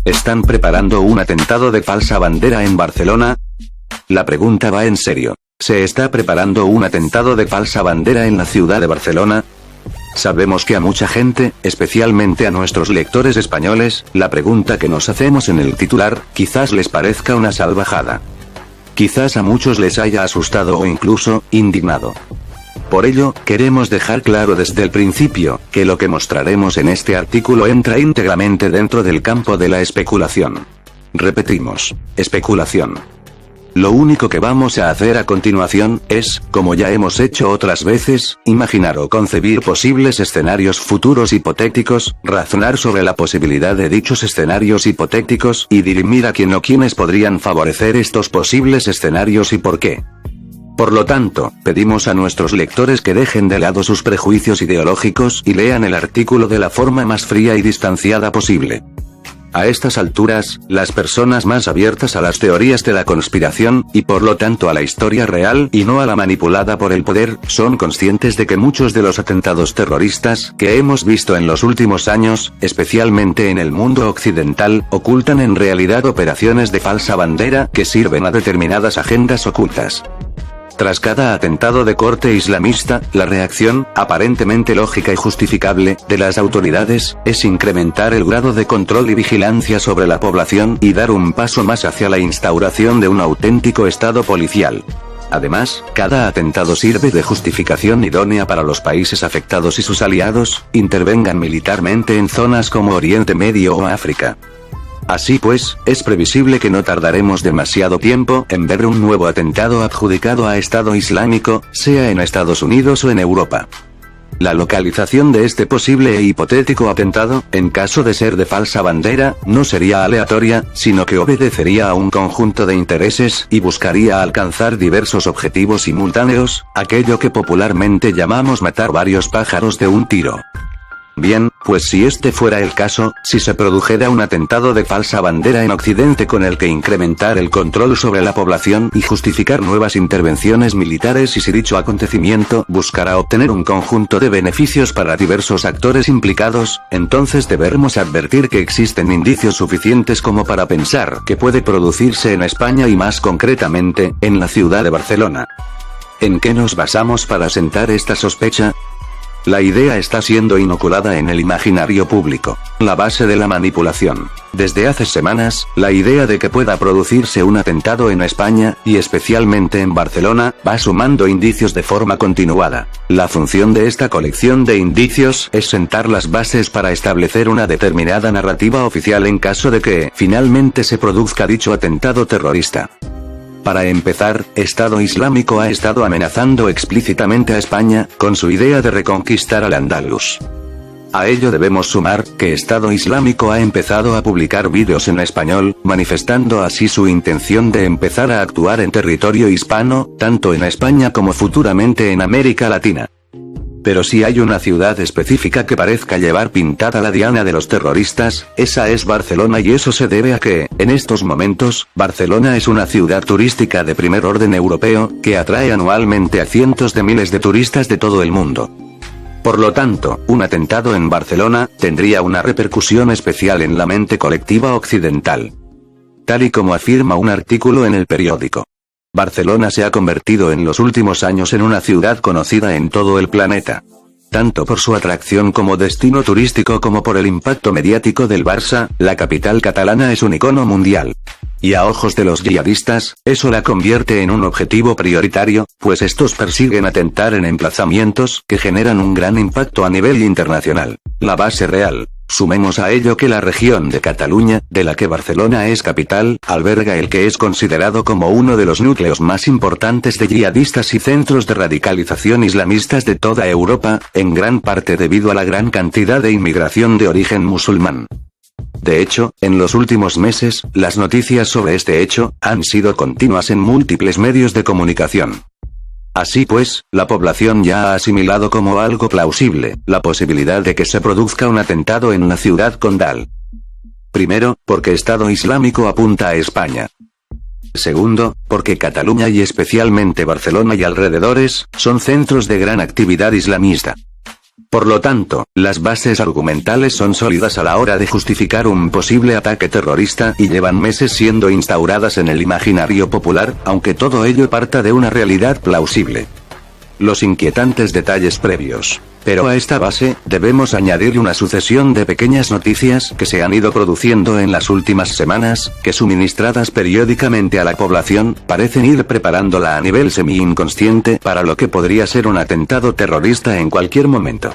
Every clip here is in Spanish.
¿Están preparando un atentado de falsa bandera en Barcelona? La pregunta va en serio. ¿Se está preparando un atentado de falsa bandera en la ciudad de Barcelona? Sabemos que a mucha gente, especialmente a nuestros lectores españoles, la pregunta que nos hacemos en el titular, quizás les parezca una salvajada. Quizás a muchos les haya asustado o incluso, indignado. Por ello, queremos dejar claro desde el principio, que lo que mostraremos en este artículo entra íntegramente dentro del campo de la especulación. Repetimos, especulación. Lo único que vamos a hacer a continuación, es, como ya hemos hecho otras veces, imaginar o concebir posibles escenarios futuros hipotéticos, razonar sobre la posibilidad de dichos escenarios hipotéticos y dirimir a quién o quiénes podrían favorecer estos posibles escenarios y por qué. Por lo tanto, pedimos a nuestros lectores que dejen de lado sus prejuicios ideológicos y lean el artículo de la forma más fría y distanciada posible. A estas alturas, las personas más abiertas a las teorías de la conspiración, y por lo tanto a la historia real y no a la manipulada por el poder, son conscientes de que muchos de los atentados terroristas que hemos visto en los últimos años, especialmente en el mundo occidental, ocultan en realidad operaciones de falsa bandera que sirven a determinadas agendas ocultas. Tras cada atentado de corte islamista, la reacción, aparentemente lógica y justificable, de las autoridades, es incrementar el grado de control y vigilancia sobre la población y dar un paso más hacia la instauración de un auténtico estado policial. Además, cada atentado sirve de justificación idónea para los países afectados y sus aliados, intervengan militarmente en zonas como Oriente Medio o África. Así pues, es previsible que no tardaremos demasiado tiempo en ver un nuevo atentado adjudicado a Estado Islámico, sea en Estados Unidos o en Europa. La localización de este posible e hipotético atentado, en caso de ser de falsa bandera, no sería aleatoria, sino que obedecería a un conjunto de intereses y buscaría alcanzar diversos objetivos simultáneos, aquello que popularmente llamamos matar varios pájaros de un tiro. Bien, pues si este fuera el caso, si se produjera un atentado de falsa bandera en Occidente con el que incrementar el control sobre la población y justificar nuevas intervenciones militares y si dicho acontecimiento buscara obtener un conjunto de beneficios para diversos actores implicados, entonces debemos advertir que existen indicios suficientes como para pensar que puede producirse en España y más concretamente, en la ciudad de Barcelona. ¿En qué nos basamos para sentar esta sospecha? La idea está siendo inoculada en el imaginario público. La base de la manipulación. Desde hace semanas, la idea de que pueda producirse un atentado en España, y especialmente en Barcelona, va sumando indicios de forma continuada. La función de esta colección de indicios es sentar las bases para establecer una determinada narrativa oficial en caso de que, finalmente se produzca dicho atentado terrorista. Para empezar, Estado Islámico ha estado amenazando explícitamente a España, con su idea de reconquistar al-Ándalus. A ello debemos sumar, que Estado Islámico ha empezado a publicar vídeos en español, manifestando así su intención de empezar a actuar en territorio hispano, tanto en España como futuramente en América Latina. Pero si hay una ciudad específica que parezca llevar pintada la diana de los terroristas, esa es Barcelona y eso se debe a que, en estos momentos, Barcelona es una ciudad turística de primer orden europeo, que atrae anualmente a cientos de miles de turistas de todo el mundo. Por lo tanto, un atentado en Barcelona, tendría una repercusión especial en la mente colectiva occidental. Tal y como afirma un artículo en el periódico. Barcelona se ha convertido en los últimos años en una ciudad conocida en todo el planeta. Tanto por su atracción como destino turístico como por el impacto mediático del Barça, la capital catalana es un icono mundial. Y a ojos de los yihadistas, eso la convierte en un objetivo prioritario, pues estos persiguen atentar en emplazamientos que generan un gran impacto a nivel internacional. La base real. Sumemos a ello que la región de Cataluña, de la que Barcelona es capital, alberga el que es considerado como uno de los núcleos más importantes de yihadistas y centros de radicalización islamistas de toda Europa, en gran parte debido a la gran cantidad de inmigración de origen musulmán. De hecho, en los últimos meses, las noticias sobre este hecho han sido continuas en múltiples medios de comunicación. Así pues, la población ya ha asimilado como algo plausible la posibilidad de que se produzca un atentado en la ciudad condal. Primero, porque Estado Islámico apunta a España. Segundo, porque Cataluña y especialmente Barcelona y alrededores, son centros de gran actividad islamista. Por lo tanto, las bases argumentales son sólidas a la hora de justificar un posible ataque terrorista y llevan meses siendo instauradas en el imaginario popular, aunque todo ello parta de una realidad plausible. Los inquietantes detalles previos. Pero a esta base, debemos añadir una sucesión de pequeñas noticias que se han ido produciendo en las últimas semanas, que suministradas periódicamente a la población, parecen ir preparándola a nivel semi-inconsciente para lo que podría ser un atentado terrorista en cualquier momento.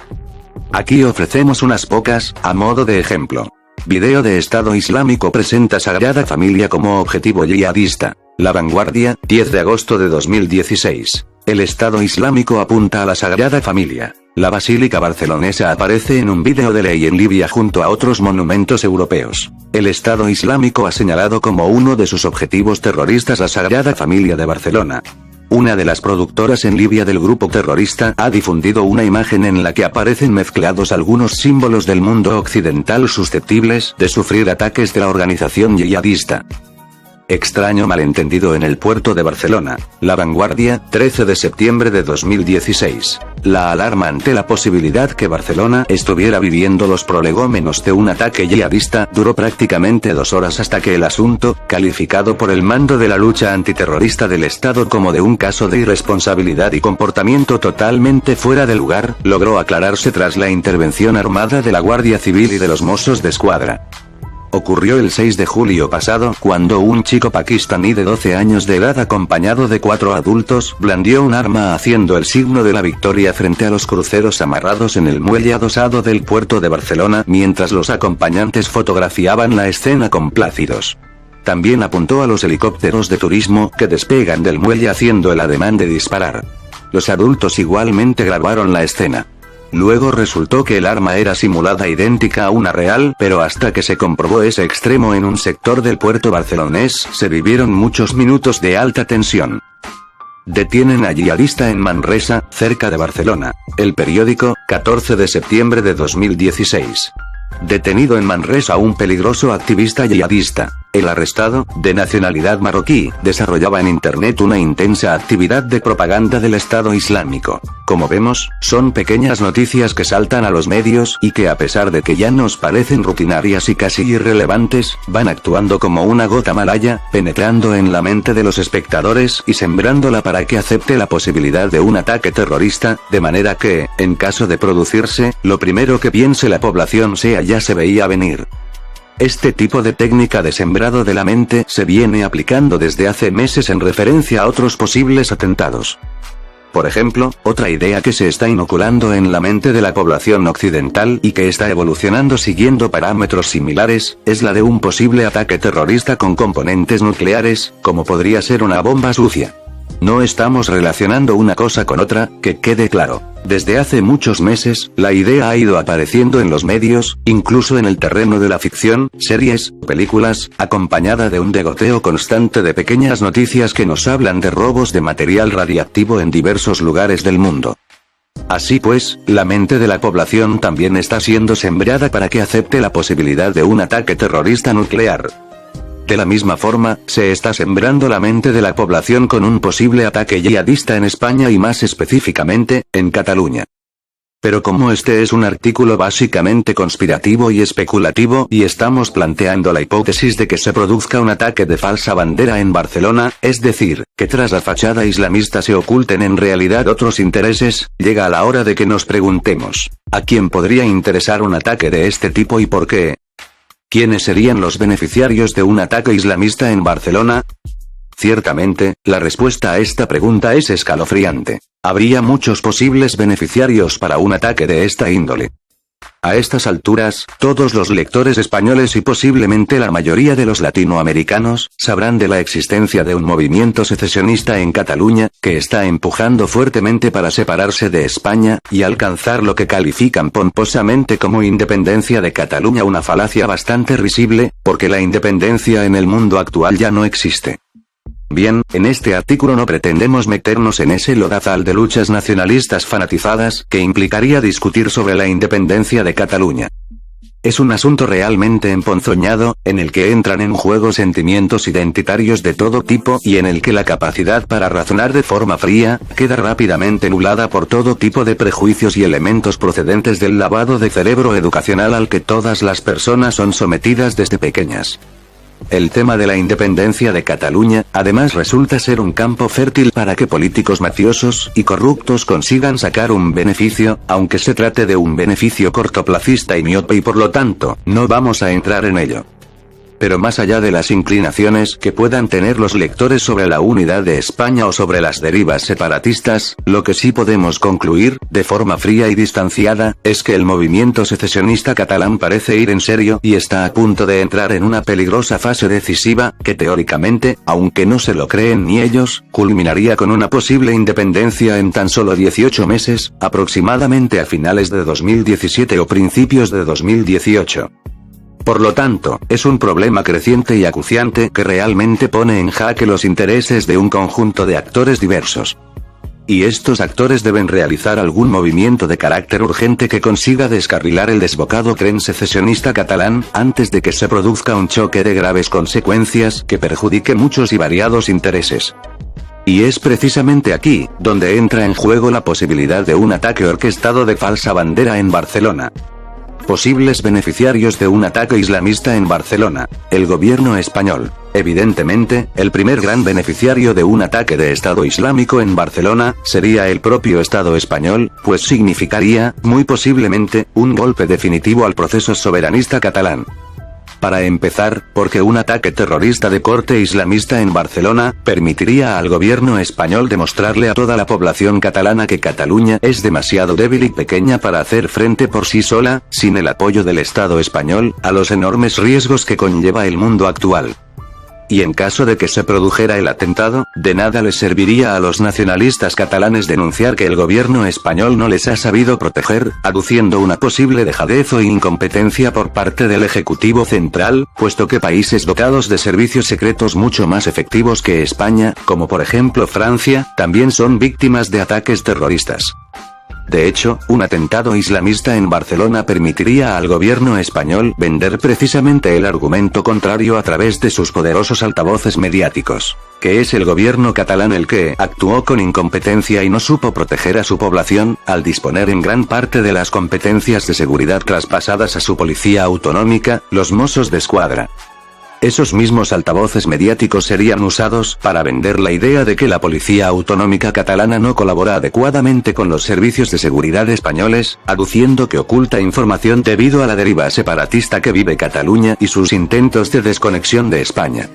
Aquí ofrecemos unas pocas, a modo de ejemplo. Video de Estado Islámico presenta Sagrada Familia como objetivo yihadista. La Vanguardia, 10 de agosto de 2016. El Estado Islámico apunta a la Sagrada Familia. La Basílica Barcelonesa aparece en un vídeo de ley en Libia junto a otros monumentos europeos. El Estado Islámico ha señalado como uno de sus objetivos terroristas la Sagrada Familia de Barcelona. Una de las productoras en Libia del grupo terrorista ha difundido una imagen en la que aparecen mezclados algunos símbolos del mundo occidental susceptibles de sufrir ataques de la organización yihadista. Extraño malentendido en el puerto de Barcelona. La Vanguardia, 13 de septiembre de 2016. La alarma ante la posibilidad que Barcelona estuviera viviendo los prolegómenos de un ataque yihadista duró prácticamente 2 horas hasta que el asunto, calificado por el mando de la lucha antiterrorista del Estado como de un caso de irresponsabilidad y comportamiento totalmente fuera de lugar, logró aclararse tras la intervención armada de la Guardia Civil y de los Mossos d'Esquadra. Ocurrió el 6 de julio pasado, cuando un chico pakistaní de 12 años de edad acompañado de 4 adultos, blandió un arma haciendo el signo de la victoria frente a los cruceros amarrados en el muelle adosado del puerto de Barcelona, mientras los acompañantes fotografiaban la escena complácidos. También apuntó a los helicópteros de turismo, que despegan del muelle haciendo el ademán de disparar. Los adultos igualmente grabaron la escena. Luego resultó que el arma era simulada idéntica a una real, pero hasta que se comprobó ese extremo en un sector del puerto barcelonés, se vivieron muchos minutos de alta tensión. Detienen a yihadista en Manresa, cerca de Barcelona. El periódico, 14 de septiembre de 2016. Detenido en Manresa un peligroso activista yihadista. El arrestado, de nacionalidad marroquí, desarrollaba en Internet una intensa actividad de propaganda del Estado Islámico. Como vemos, son pequeñas noticias que saltan a los medios y que a pesar de que ya nos parecen rutinarias y casi irrelevantes, van actuando como una gota malaya, penetrando en la mente de los espectadores y sembrándola para que acepte la posibilidad de un ataque terrorista, de manera que, en caso de producirse, lo primero que piense la población sea ya se veía venir. Este tipo de técnica de sembrado de la mente se viene aplicando desde hace meses en referencia a otros posibles atentados. Por ejemplo, otra idea que se está inoculando en la mente de la población occidental y que está evolucionando siguiendo parámetros similares, es la de un posible ataque terrorista con componentes nucleares, como podría ser una bomba sucia. No estamos relacionando una cosa con otra, que quede claro. Desde hace muchos meses, la idea ha ido apareciendo en los medios, incluso en el terreno de la ficción, series, películas, acompañada de un degoteo constante de pequeñas noticias que nos hablan de robos de material radiactivo en diversos lugares del mundo. Así pues, la mente de la población también está siendo sembrada para que acepte la posibilidad de un ataque terrorista nuclear. De la misma forma, se está sembrando la mente de la población con un posible ataque yihadista en España y más específicamente, en Cataluña. Pero como este es un artículo básicamente conspirativo y especulativo y estamos planteando la hipótesis de que se produzca un ataque de falsa bandera en Barcelona, es decir, que tras la fachada islamista se oculten en realidad otros intereses, llega la hora de que nos preguntemos, ¿a quién podría interesar un ataque de este tipo y por qué? ¿Quiénes serían los beneficiarios de un ataque islamista en Barcelona? Ciertamente, la respuesta a esta pregunta es escalofriante. Habría muchos posibles beneficiarios para un ataque de esta índole. A estas alturas, todos los lectores españoles y posiblemente la mayoría de los latinoamericanos, sabrán de la existencia de un movimiento secesionista en Cataluña, que está empujando fuertemente para separarse de España, y alcanzar lo que califican pomposamente como independencia de Cataluña, una falacia bastante risible, porque la independencia en el mundo actual ya no existe. Bien, en este artículo no pretendemos meternos en ese lodazal de luchas nacionalistas fanatizadas que implicaría discutir sobre la independencia de Cataluña. Es un asunto realmente emponzoñado, en el que entran en juego sentimientos identitarios de todo tipo y en el que la capacidad para razonar de forma fría, queda rápidamente nublada por todo tipo de prejuicios y elementos procedentes del lavado de cerebro educacional al que todas las personas son sometidas desde pequeñas. El tema de la independencia de Cataluña, además resulta ser un campo fértil para que políticos mafiosos y corruptos consigan sacar un beneficio, aunque se trate de un beneficio cortoplacista y miope y por lo tanto, no vamos a entrar en ello. Pero más allá de las inclinaciones que puedan tener los lectores sobre la unidad de España o sobre las derivas separatistas, lo que sí podemos concluir, de forma fría y distanciada, es que el movimiento secesionista catalán parece ir en serio y está a punto de entrar en una peligrosa fase decisiva, que teóricamente, aunque no se lo creen ni ellos, culminaría con una posible independencia en tan solo 18 meses, aproximadamente a finales de 2017 o principios de 2018. Por lo tanto, es un problema creciente y acuciante que realmente pone en jaque los intereses de un conjunto de actores diversos. Y estos actores deben realizar algún movimiento de carácter urgente que consiga descarrilar el desbocado tren secesionista catalán, antes de que se produzca un choque de graves consecuencias que perjudique muchos y variados intereses. Y es precisamente aquí, donde entra en juego la posibilidad de un ataque orquestado de falsa bandera en Barcelona. Posibles beneficiarios de un ataque islamista en Barcelona: el gobierno español. Evidentemente, el primer gran beneficiario de un ataque de Estado Islámico en Barcelona sería el propio Estado español, pues significaría, muy posiblemente, un golpe definitivo al proceso soberanista catalán. Para empezar, porque un ataque terrorista de corte islamista en Barcelona permitiría al gobierno español demostrarle a toda la población catalana que Cataluña es demasiado débil y pequeña para hacer frente por sí sola, sin el apoyo del Estado español, a los enormes riesgos que conlleva el mundo actual. Y en caso de que se produjera el atentado, de nada les serviría a los nacionalistas catalanes denunciar que el gobierno español no les ha sabido proteger, aduciendo una posible dejadez o incompetencia por parte del Ejecutivo Central, puesto que países dotados de servicios secretos mucho más efectivos que España, como por ejemplo Francia, también son víctimas de ataques terroristas. De hecho, un atentado islamista en Barcelona permitiría al gobierno español vender precisamente el argumento contrario a través de sus poderosos altavoces mediáticos, que es el gobierno catalán el que actuó con incompetencia y no supo proteger a su población, al disponer en gran parte de las competencias de seguridad traspasadas a su policía autonómica, los Mossos d'Esquadra. Esos mismos altavoces mediáticos serían usados para vender la idea de que la policía autonómica catalana no colabora adecuadamente con los servicios de seguridad españoles, aduciendo que oculta información debido a la deriva separatista que vive Cataluña y sus intentos de desconexión de España.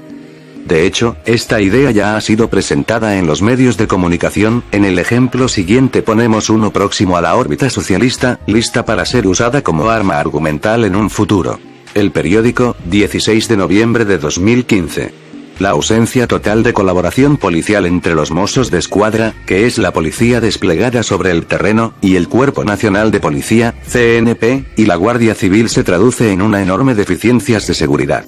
De hecho, esta idea ya ha sido presentada en los medios de comunicación. En el ejemplo siguiente ponemos uno próximo a la órbita socialista, lista para ser usada como arma argumental en un futuro. El periódico, 16 de noviembre de 2015. La ausencia total de colaboración policial entre los Mossos d'Esquadra, que es la policía desplegada sobre el terreno, y el Cuerpo Nacional de Policía, CNP, y la Guardia Civil se traduce en una enorme deficiencias de seguridad.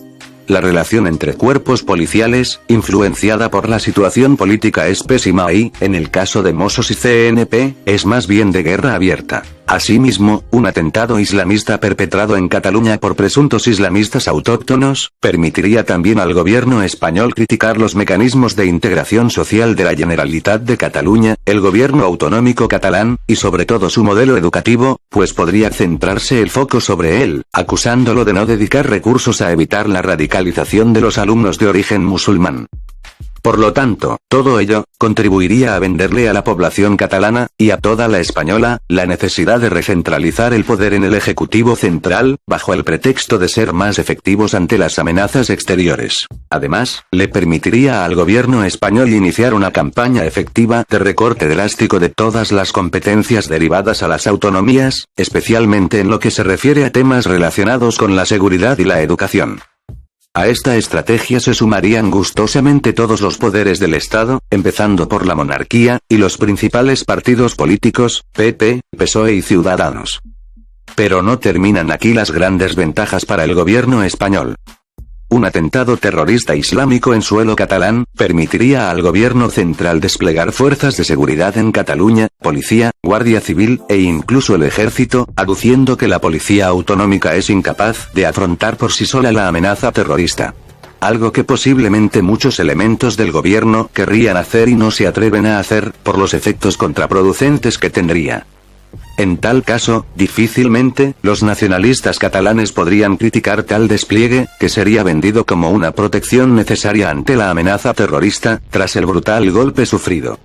La relación entre cuerpos policiales, influenciada por la situación política, es pésima y, en el caso de Mossos y CNP, es más bien de guerra abierta. Asimismo, un atentado islamista perpetrado en Cataluña por presuntos islamistas autóctonos, permitiría también al gobierno español criticar los mecanismos de integración social de la Generalitat de Cataluña, el gobierno autonómico catalán, y sobre todo su modelo educativo, pues podría centrarse el foco sobre él, acusándolo de no dedicar recursos a evitar la radicalización de los alumnos de origen musulmán. Por lo tanto, todo ello contribuiría a venderle a la población catalana, y a toda la española, la necesidad de recentralizar el poder en el Ejecutivo Central, bajo el pretexto de ser más efectivos ante las amenazas exteriores. Además, le permitiría al gobierno español iniciar una campaña efectiva de recorte drástico de todas las competencias derivadas a las autonomías, especialmente en lo que se refiere a temas relacionados con la seguridad y la educación. A esta estrategia se sumarían gustosamente todos los poderes del Estado, empezando por la monarquía, y los principales partidos políticos, PP, PSOE y Ciudadanos. Pero no terminan aquí las grandes ventajas para el gobierno español. Un atentado terrorista islámico en suelo catalán, permitiría al gobierno central desplegar fuerzas de seguridad en Cataluña, policía, guardia civil, e incluso el ejército, aduciendo que la policía autonómica es incapaz de afrontar por sí sola la amenaza terrorista. Algo que posiblemente muchos elementos del gobierno querrían hacer y no se atreven a hacer, por los efectos contraproducentes que tendría. En tal caso, difícilmente, los nacionalistas catalanes podrían criticar tal despliegue, que sería vendido como una protección necesaria ante la amenaza terrorista, tras el brutal golpe sufrido.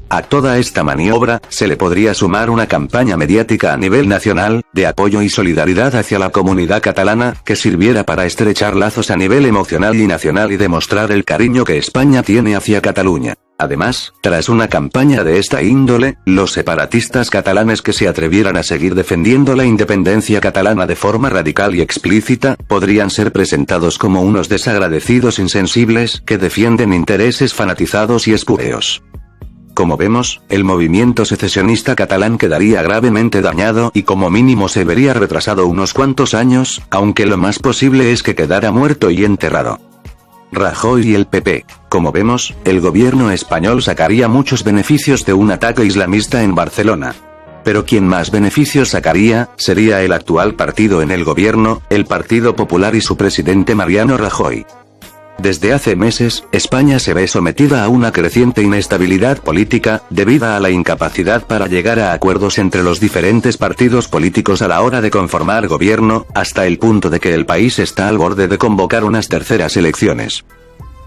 A toda esta maniobra, se le podría sumar una campaña mediática a nivel nacional, de apoyo y solidaridad hacia la comunidad catalana, que sirviera para estrechar lazos a nivel emocional y nacional y demostrar el cariño que España tiene hacia Cataluña. Además, tras una campaña de esta índole, los separatistas catalanes que se atrevieran a seguir defendiendo la independencia catalana de forma radical y explícita, podrían ser presentados como unos desagradecidos insensibles que defienden intereses fanatizados y espúreos. Como vemos, el movimiento secesionista catalán quedaría gravemente dañado y como mínimo se vería retrasado unos cuantos años, aunque lo más posible es que quedara muerto y enterrado. Rajoy y el PP. Como vemos, el gobierno español sacaría muchos beneficios de un ataque islamista en Barcelona. Pero quien más beneficios sacaría, sería el actual partido en el gobierno, el Partido Popular y su presidente Mariano Rajoy. Desde hace meses, España se ve sometida a una creciente inestabilidad política, debida a la incapacidad para llegar a acuerdos entre los diferentes partidos políticos a la hora de conformar gobierno, hasta el punto de que el país está al borde de convocar unas terceras elecciones.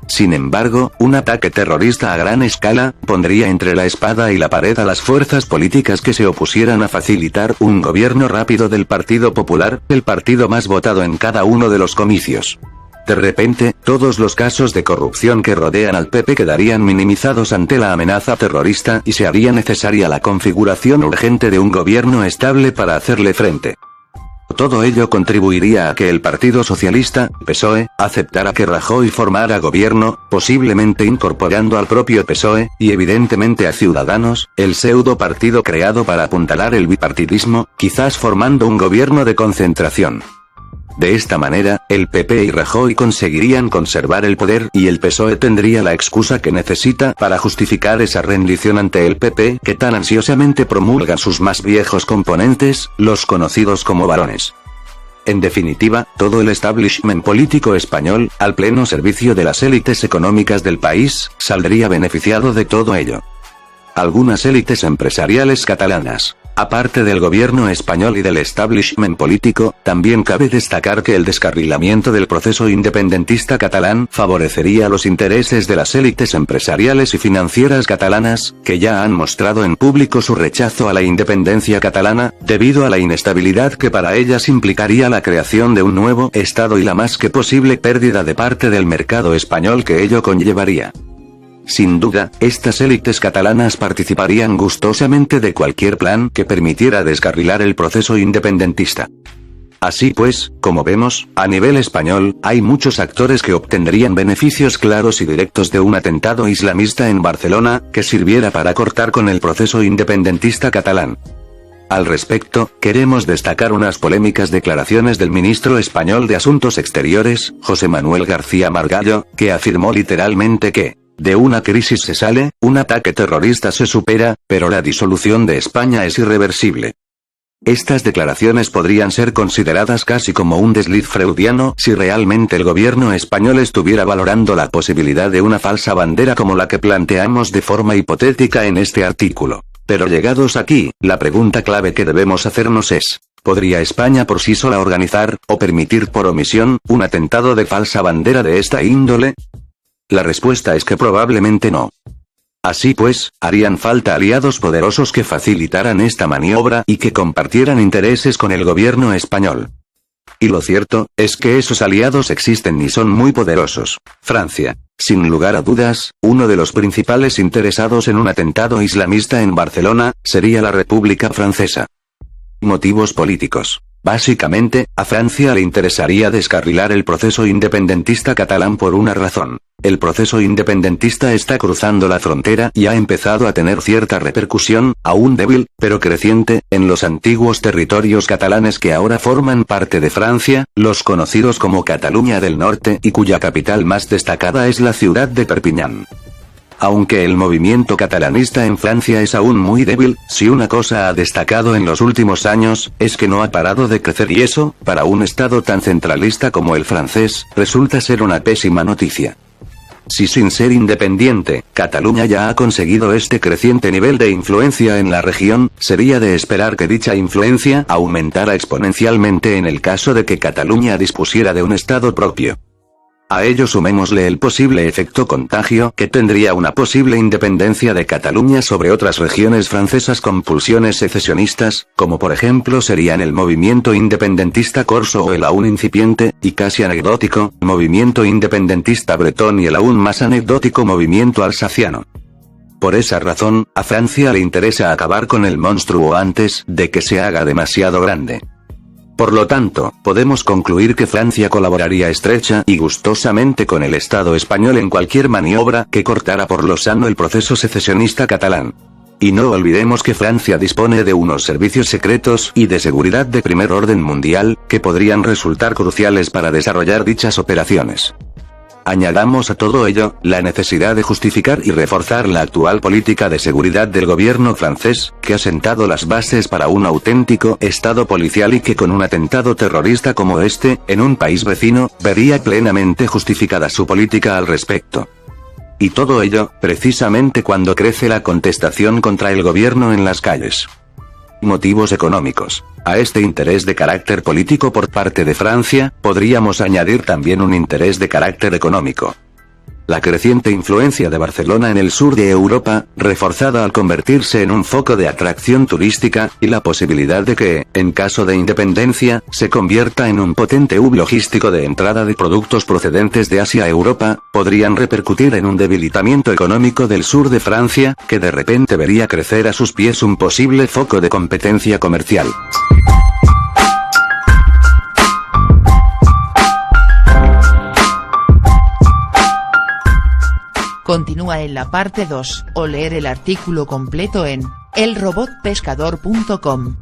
Sin embargo, un ataque terrorista a gran escala, pondría entre la espada y la pared a las fuerzas políticas que se opusieran a facilitar un gobierno rápido del Partido Popular, el partido más votado en cada uno de los comicios. De repente, todos los casos de corrupción que rodean al PP quedarían minimizados ante la amenaza terrorista y se haría necesaria la configuración urgente de un gobierno estable para hacerle frente. Todo ello contribuiría a que el Partido Socialista, PSOE, aceptara que Rajoy formara gobierno, posiblemente incorporando al propio PSOE, y evidentemente a Ciudadanos, el pseudo partido creado para apuntalar el bipartidismo, quizás formando un gobierno de concentración. De esta manera, el PP y Rajoy conseguirían conservar el poder y el PSOE tendría la excusa que necesita para justificar esa rendición ante el PP que tan ansiosamente promulgan sus más viejos componentes, los conocidos como varones. En definitiva, todo el establishment político español, al pleno servicio de las élites económicas del país, saldría beneficiado de todo ello. Algunas élites empresariales catalanas. Aparte del gobierno español y del establishment político, también cabe destacar que el descarrilamiento del proceso independentista catalán favorecería los intereses de las élites empresariales y financieras catalanas, que ya han mostrado en público su rechazo a la independencia catalana, debido a la inestabilidad que para ellas implicaría la creación de un nuevo Estado y la más que posible pérdida de parte del mercado español que ello conllevaría. Sin duda, estas élites catalanas participarían gustosamente de cualquier plan que permitiera descarrilar el proceso independentista. Así pues, como vemos, a nivel español, hay muchos actores que obtendrían beneficios claros y directos de un atentado islamista en Barcelona, que sirviera para cortar con el proceso independentista catalán. Al respecto, queremos destacar unas polémicas declaraciones del ministro español de Asuntos Exteriores, José Manuel García Margallo, que afirmó literalmente que de una crisis se sale, un ataque terrorista se supera, pero la disolución de España es irreversible. Estas declaraciones podrían ser consideradas casi como un desliz freudiano si realmente el gobierno español estuviera valorando la posibilidad de una falsa bandera como la que planteamos de forma hipotética en este artículo. Pero llegados aquí, la pregunta clave que debemos hacernos es: ¿podría España por sí sola organizar, o permitir por omisión, un atentado de falsa bandera de esta índole? La respuesta es que probablemente no. Así pues, harían falta aliados poderosos que facilitaran esta maniobra y que compartieran intereses con el gobierno español. Y lo cierto, es que esos aliados existen y son muy poderosos. Francia. Sin lugar a dudas, uno de los principales interesados en un atentado islamista en Barcelona, sería la República Francesa. Motivos políticos. Básicamente, a Francia le interesaría descarrilar el proceso independentista catalán por una razón. El proceso independentista está cruzando la frontera y ha empezado a tener cierta repercusión, aún débil, pero creciente, en los antiguos territorios catalanes que ahora forman parte de Francia, los conocidos como Cataluña del Norte y cuya capital más destacada es la ciudad de Perpiñán. Aunque el movimiento catalanista en Francia es aún muy débil, si una cosa ha destacado en los últimos años, es que no ha parado de crecer y eso, para un estado tan centralista como el francés, resulta ser una pésima noticia. Si sin ser independiente, Cataluña ya ha conseguido este creciente nivel de influencia en la región, sería de esperar que dicha influencia aumentara exponencialmente en el caso de que Cataluña dispusiera de un estado propio. A ello sumémosle el posible efecto contagio que tendría una posible independencia de Cataluña sobre otras regiones francesas con pulsiones secesionistas, como por ejemplo serían el movimiento independentista corso o el aún incipiente, y casi anecdótico, movimiento independentista bretón y el aún más anecdótico movimiento alsaciano. Por esa razón, a Francia le interesa acabar con el monstruo antes de que se haga demasiado grande. Por lo tanto, podemos concluir que Francia colaboraría estrecha y gustosamente con el Estado español en cualquier maniobra que cortara por lo sano el proceso secesionista catalán. Y no olvidemos que Francia dispone de unos servicios secretos y de seguridad de primer orden mundial, que podrían resultar cruciales para desarrollar dichas operaciones. Añadamos a todo ello, la necesidad de justificar y reforzar la actual política de seguridad del gobierno francés, que ha sentado las bases para un auténtico estado policial y que con un atentado terrorista como este, en un país vecino, vería plenamente justificada su política al respecto. Y todo ello, precisamente cuando crece la contestación contra el gobierno en las calles. Motivos económicos. A este interés de carácter político por parte de Francia, podríamos añadir también un interés de carácter económico. La creciente influencia de Barcelona en el sur de Europa, reforzada al convertirse en un foco de atracción turística, y la posibilidad de que, en caso de independencia, se convierta en un potente hub logístico de entrada de productos procedentes de Asia a Europa, podrían repercutir en un debilitamiento económico del sur de Francia, que de repente vería crecer a sus pies un posible foco de competencia comercial. Continúa en la parte 2, o leer el artículo completo en elrobotpescador.com.